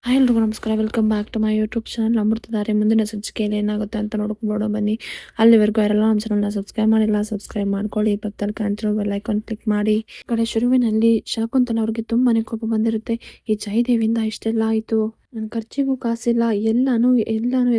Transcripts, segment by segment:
Hi ಎಲ್ರಿಗೂ ನಮಸ್ಕಾರ. Welcome back to my YouTube channel Amruthadhaare. ಮುಂದಿನ ಸಂಚಿಕೆಯಲ್ಲಿ ಏನಾಗುತ್ತೆ ಅಂತ ನೋಡ್ಕೊಂಡು ಬನ್ನಿ. ಅಲ್ಲಿವರೆಗೂ ಯಾರೆಲ್ಲ ನಮ್ಮ ಚಾನಲ್ನ ಸಬ್ಸ್ಕ್ರೈಬ್ ಮಾಡಿಲ್ಲ ಸಬ್ಸ್ಕ್ರೈಬ್ ಮಾಡ್ಕೊಳ್ಳಿ. ಪಕ್ಕದಲ್ಲಿ ಕಾಣ್ತಿರೋ ಬೆಲ್ ಐಕಾನ್ ಕ್ಲಿಕ್ ಮಾಡಿ. ಈ ಕಡೆ ಶುರುವಿನಲ್ಲಿ ಶಾಕುಂತಲ ಅವ್ರಿಗೆ ತುಂಬಾನೇ ಕೋಪ ಬಂದಿರುತ್ತೆ. ಈ ಜಯದೇವಿಂದ ಇಷ್ಟೆಲ್ಲ ಆಯಿತು, ನನ್ನ ಖರ್ಚಿಗೂ ಕಾಸಿಲ್ಲ, ಎಲ್ಲಾನು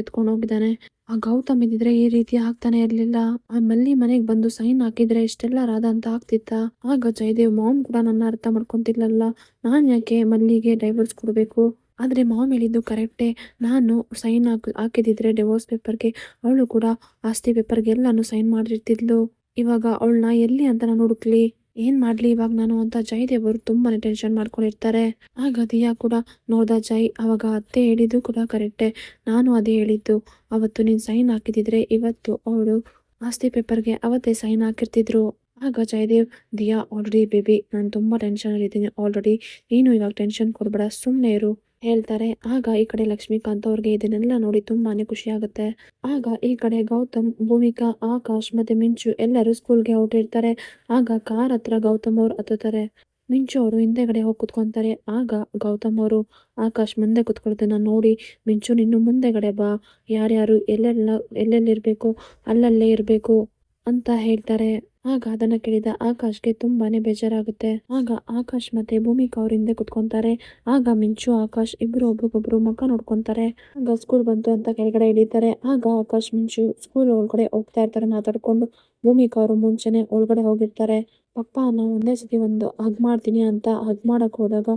ಎತ್ಕೊಂಡು ಹೋಗಿದ್ದಾನೆ. ಆ ಗೌತಮ್ ಇದ್ದಿದ್ರೆ ಈ ರೀತಿ ಆಗ್ತಾನೆ ಇರ್ಲಿಲ್ಲ. ಆ ಮಲ್ಲಿ ಮನೆಗೆ ಬಂದು ಸೈನ್ ಹಾಕಿದ್ರೆ ಇಷ್ಟೆಲ್ಲ ರಾಧ ಅಂತ ಆಗ್ತಿತ್ತ. ಆಗ ಜಯದೇವ್ ಮಾಮ್ ಕೂಡ ನನ್ನ ಅರ್ಥ ಮಾಡ್ಕೊಂತಿರ್ಲಲ್ಲ. ನಾನ್ ಯಾಕೆ ಮಲ್ಲಿಗೆ ಡೈವರ್ಸ್ ಕೊಡಬೇಕು? ಆದರೆ ಮಾಮ್ ಹೇಳಿದ್ದು ಕರೆಕ್ಟೇ. ನಾನು ಸೈನ್ ಹಾಕಿದಿದ್ರೆ ಡಿವೋರ್ಸ್ ಪೇಪರ್ಗೆ, ಅವಳು ಕೂಡ ಆಸ್ತಿ ಪೇಪರ್ಗೆ ಎಲ್ಲಾನು ಸೈನ್ ಮಾಡಿರ್ತಿದ್ಲು. ಇವಾಗ ಅವಳನ್ನ ಎಲ್ಲಿ ಅಂತ ನಾನು ಹುಡುಕ್ಲಿ, ಏನ್ ಮಾಡ್ಲಿ ಇವಾಗ ನಾನು ಅಂತ ಜಯದೇವ್ ಅವರು ತುಂಬಾನೇ ಟೆನ್ಷನ್ ಮಾಡ್ಕೊಂಡಿರ್ತಾರೆ. ಆಗ ದಿಯಾ ಕೂಡ ನೋಡ್ದ ಜೈ, ಅವಾಗ ಅತ್ತೆ ಹೇಳಿದ್ದು ಕೂಡ ಕರೆಕ್ಟೇ. ನಾನು ಅದೇ ಹೇಳಿದ್ದು, ಅವತ್ತು ನೀನ್ ಸೈನ್ ಹಾಕಿದಿದ್ರೆ ಇವತ್ತು ಅವಳು ಆಸ್ತಿ ಪೇಪರ್ಗೆ ಅವತ್ತೇ ಸೈನ್ ಹಾಕಿರ್ತಿದ್ರು. ಆಗ ಜಯದೇವ್, ದಿಯಾ ಆಲ್ರೆಡಿ ಬೇಬಿ, ನಾನು ತುಂಬಾ ಟೆನ್ಷನ್ ಆಗಿದ್ದೀನಿ ಆಲ್ರೆಡಿ, ನೀನು ಇವಾಗ ಟೆನ್ಷನ್ ಕೊಡ್ಬೇಡ, ಸುಮ್ಮನೆ ಇರು ಹೇಳ್ತಾರೆ. ಆಗ ಈ ಕಡೆ ಲಕ್ಷ್ಮೀಕಾಂತ್ ಅವ್ರಿಗೆ ಇದನ್ನೆಲ್ಲ ನೋಡಿ ತುಂಬಾನೇ ಖುಷಿ ಆಗುತ್ತೆ. ಆಗ ಈ ಕಡೆ ಗೌತಮ್, ಭೂಮಿಕಾ, ಆಕಾಶ್ ಮತ್ತೆ ಮಿಂಚು ಎಲ್ಲರೂ ಸ್ಕೂಲ್ಗೆ ಹೊರಟಿರ್ತಾರೆ. ಆಗ ಕಾರ್ ಹತ್ರ ಗೌತಮ್ ಅವ್ರು ಹತ್ತುತ್ತಾರೆ. ಮಿಂಚು ಅವರು ಹಿಂದೆಗಡೆ ಹೋಗಿ ಕುತ್ಕೊಂತಾರೆ. ಆಗ ಗೌತಮ್ ಅವರು ಆಕಾಶ್ ಮುಂದೆ ಕುತ್ಕೊಳ್ಳೋದನ್ನ ನೋಡಿ, ಮಿಂಚು ನಿನ್ನು ಮುಂದೆಗಡೆ ಬಾ, ಯಾರ್ಯಾರು ಎಲ್ಲೆಲ್ಲಿರ್ಬೇಕು ಅಲ್ಲಲ್ಲೇ ಇರ್ಬೇಕು ಅಂತ ಹೇಳ್ತಾರೆ. ಆಗ ಅದನ್ನ ಕೇಳಿದ ಆಕಾಶ್ಗೆ ತುಂಬಾನೇ ಬೇಜಾರಾಗುತ್ತೆ. ಆಗ ಆಕಾಶ್ ಮತ್ತೆ ಭೂಮಿಕಾ ಅವ್ರ ಹಿಂದೆ ಕುತ್ಕೊಂತಾರೆ. ಆಗ ಮಿಂಚು ಆಕಾಶ್ ಇಬ್ರು ಒಬ್ರಿಗೊಬ್ರು ಮುಖ ನೋಡ್ಕೊಂತಾರೆ. ಆಗ ಸ್ಕೂಲ್ ಬಂತು ಅಂತ ಕೆಳಗಡೆ ಇಳಿತಾರೆ. ಆಗ ಆಕಾಶ್ ಮಿಂಚು ಸ್ಕೂಲ್ ಒಳಗಡೆ ಹೋಗ್ತಾ ಇರ್ತಾರೆ ಮಾತಾಡ್ಕೊಂಡು. ಭೂಮಿಕಾ ಅವರು ಮುಂಚೆನೆ ಒಳಗಡೆ ಹೋಗಿರ್ತಾರೆ. ಪಪ್ಪ ನಾವು ಒಂದೇ ಸತಿ ಒಂದು ಹಗ್ ಮಾಡ್ತೀನಿ ಅಂತ ಹಗ್ ಮಾಡಕ್ ಹೋದಾಗ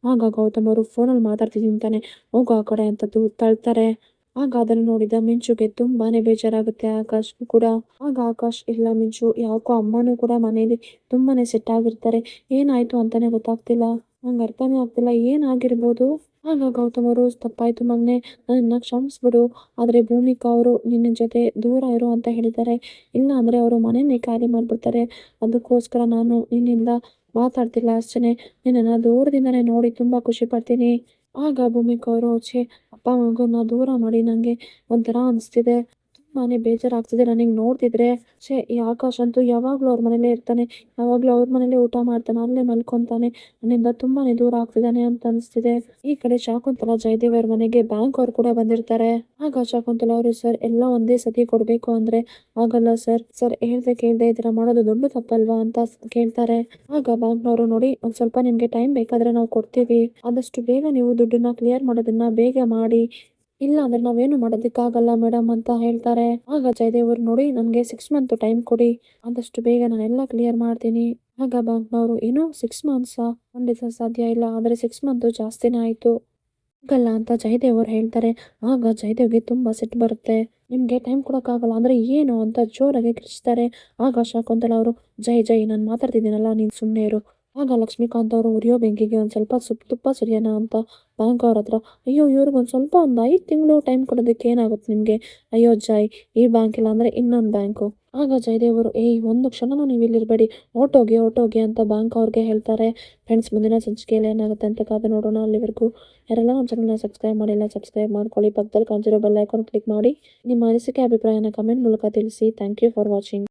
ಆಗ ಗೌತಮ್ ಅವರು ಫೋನಲ್ಲಿ ಮಾತಾಡ್ತಿದ್ದೀನಿ ಅಂತಾನೆ, ಹೋಗೋ ಆ ಕಡೆ ಅಂತ ತಳ್ತಾರೆ. ಆಗ ಅದನ್ನು ನೋಡಿದ ಮಿಂಚುಗೆ ತುಂಬಾನೇ ಬೇಜಾರಾಗುತ್ತೆ. ಆಕಾಶ್ಗೂ ಕೂಡ. ಆಗ ಆಕಾಶ್, ಇಲ್ಲ ಮಿಂಚು, ಯಾಕೋ ಅಮ್ಮನೂ ಕೂಡ ಮನೇಲಿ ತುಂಬಾನೇ ಸೆಟ್ ಆಗಿರ್ತಾರೆ, ಏನಾಯ್ತು ಅಂತಾನೆ ಗೊತ್ತಾಗ್ತಿಲ್ಲ, ನಂಗೆ ಅರ್ಥನೇ ಆಗ್ತಿಲ್ಲ, ಏನಾಗಿರ್ಬೋದು. ಆಗ ಗೌತಮ್ ಅವರು, ತಪ್ಪಾಯ್ತು ಮಗನೆ, ನನ್ನ ಕ್ಷಮಿಸ್ಬಿಡು, ಆದ್ರೆ ಭೂಮಿಕಾ ಅವರು ನಿನ್ನ ಜೊತೆ ದೂರ ಇರು ಅಂತ ಹೇಳಿದ್ದಾರೆ, ಇಲ್ಲ ಅಂದ್ರೆ ಅವರು ಮನೆಯನ್ನೇ ಖಾಲಿ ಮಾಡ್ಬಿಡ್ತಾರೆ, ಅದಕ್ಕೋಸ್ಕರ ನಾನು ನಿನ್ನಿಂದ ಮಾತಾಡ್ತಿಲ್ಲ ಅಷ್ಟೇ, ನಿನ್ನನ್ನು ದೂರದಿಂದನೇ ನೋಡಿ ತುಂಬಾ ಖುಷಿ ಪಡ್ತೀನಿ. ಆಗ ಭೂಮಿಕಾ ಅವರು, ಛೇ, ಅಪ್ಪ ಮಗನ್ನ ದೂರ ಮಾಡಿ ನಂಗೆ ಒಂಥರ ಅನಿಸ್ತಿದೆ, ತುಂಬಾನೇ ಬೇಜಾರಾಗ್ತಿದೆ ನನಗೆ ನೋಡ್ತಿದ್ರೆ. ಛೇ, ಈ ಆಕಾಶ್ ಅಂತೂ ಯಾವಾಗಲೂ ಅವ್ರ ಮನೇಲೇ ಇರ್ತಾನೆ, ಯಾವಾಗಲೂ ಅವ್ರ ಮನೇಲೇ ಊಟ ಮಾಡ್ತಾನೆ, ಅಲ್ಲೇ ಮಲ್ಕೊಂತಾನೆ, ನನ್ನಿಂದ ತುಂಬಾನೇ ದೂರ ಆಗ್ತಿದ್ದಾನೆ ಅಂತ ಅನಿಸ್ತಿದೆ. ಈ ಕಡೆ ಶಾಕುಂತಲಾ ಜಯದೇವ್ ಅವ್ರ ಮನೆಗೆ ಬ್ಯಾಂಕ್ ಅವ್ರು ಕೂಡ ಬಂದಿರ್ತಾರೆ. ಆಗ ಶಾಕುಂತಲಾ ಅವರು, ಸರ್ ಎಲ್ಲ ಒಂದೇ ಸತಿ ಕೊಡ್ಬೇಕು ಅಂದ್ರೆ ಆಗಲ್ಲ ಸರ್, ಸರ್ ಹೇಳ್ದೆ ಕೇಳ್ದೆ ಈ ಥರ ಮಾಡೋದು ದೊಡ್ಡ ತಪ್ಪಲ್ವಾ ಅಂತ ಕೇಳ್ತಾರೆ. ಆಗ ಬ್ಯಾಂಕ್ನವರು, ನೋಡಿ ಒಂದ್ ಸ್ವಲ್ಪ ನಿಮ್ಗೆ ಟೈಮ್ ಬೇಕಾದ್ರೆ ನಾವು ಕೊಡ್ತೀವಿ, ಆದಷ್ಟು ಬೇಗ ನೀವು ದುಡ್ಡನ್ನ ಕ್ಲಿಯರ್ ಮಾಡೋದನ್ನ ಬೇಗ ಮಾಡಿ, ಇಲ್ಲ ಅಂದ್ರೆ ನಾವೇನು ಮಾಡೋದಕ್ಕಾಗಲ್ಲ ಮೇಡಮ್ ಅಂತ ಹೇಳ್ತಾರೆ. ಆಗ ಜಯದೇವ್ ಅವರು, ನೋಡಿ ನನಗೆ 6 ಮಂತ್ ಟೈಮ್ ಕೊಡಿ, ಆದಷ್ಟು ಬೇಗ ನಾನೆಲ್ಲ ಕ್ಲಿಯರ್ ಮಾಡ್ತೀನಿ. ಆಗ ಬ್ಯಾಂಕ್ನವರು, ಏನು 6 ಮಂತ್ಸಾ? ಖಂಡಿತ ಸಾಧ್ಯ ಇಲ್ಲ, ಆದರೆ 6 ಮಂತ್ ಜಾಸ್ತಿನೇ ಆಯ್ತು, ಆಗಲ್ಲ ಅಂತ ಜಯದೇವ್ ಅವ್ರು ಹೇಳ್ತಾರೆ. ಆಗ ಜಯದೇವ್ಗೆ ತುಂಬಾ ಸಿಟ್ಟು ಬರುತ್ತೆ. ನಿಮ್ಗೆ ಟೈಮ್ ಕೊಡೋಕ್ಕಾಗಲ್ಲ ಅಂದ್ರೆ ಏನು ಅಂತ ಜೋರಾಗಿ ಕಿರ್ಚ್ತಾರೆ. ಆಗ ಶಾಕುಂತಲಾ ಅವರು, ಜೈ ನಾನು ಮಾತಾಡ್ತಿದ್ದೀನಲ್ಲ, ನೀನು ಸುಮ್ಮನೆ ಇರು. ಆಗ ಲಕ್ಷ್ಮೀಕಾಂತ್ ಅವರು, ಉರಿಯೋ ಬೆಂಕಿಗೆ ಒಂದು ಸ್ವಲ್ಪ ತುಪ್ಪ ಸುರಿಯೋಣ ಅಂತ ಬ್ಯಾಂಕ್ ಅವ್ರ ಹತ್ರ, ಅಯ್ಯೋ ಇವ್ರಿಗೊಂದು ಸ್ವಲ್ಪ ಒಂದು 5 ತಿಂಗಳು ಟೈಮ್ ಕೊಡೋದಕ್ಕೆ ಏನಾಗುತ್ತೆ ನಿಮಗೆ, ಅಯ್ಯೋ ಜೈ, ಈ ಬ್ಯಾಂಕ್ ಇಲ್ಲ ಅಂದರೆ ಇನ್ನೊಂದು ಬ್ಯಾಂಕು. ಆಗ ಜಯದೇವರು, ಏಯ್ ಒಂದು ಕ್ಷಣನೂ ನೀವು ಇಲ್ಲಿರಬೇಡಿ, ಹೊರ್ಟೋಗಿ ಅಂತ ಬ್ಯಾಂಕ್ ಅವ್ರಿಗೆ ಹೇಳ್ತಾರೆ. ಫ್ರೆಂಡ್ಸ್, ಮುಂದಿನ ಸಂಚಿಕೆಯಲ್ಲಿ ಏನಾಗುತ್ತೆ ಅಂತ ಕಾದು ನೋಡೋಣ. ಅಲ್ಲಿವರೆಗೂ ಯಾರೆಲ್ಲ ನಮ್ಮ ಚಾನಲ್ನ ಸಬ್ಸ್ಕ್ರೈಬ್ ಮಾಡಿಲ್ಲ ಸಬ್ಸ್ಕ್ರೈಬ್ ಮಾಡ್ಕೊಳ್ಳಿ. ಪಕ್ಕದಲ್ಲಿ ಕಾಣಿಸಿರೋ ಬೆಲ್ ಐಕಾನ್ ಕ್ಲಿಕ್ ಮಾಡಿ. ನಿಮ್ಮ ಅನಿಸಿಕೆ ಅಭಿಪ್ರಾಯನ ಕಮೆಂಟ್ ಮೂಲಕ ತಿಳಿಸಿ. Thank you for watching.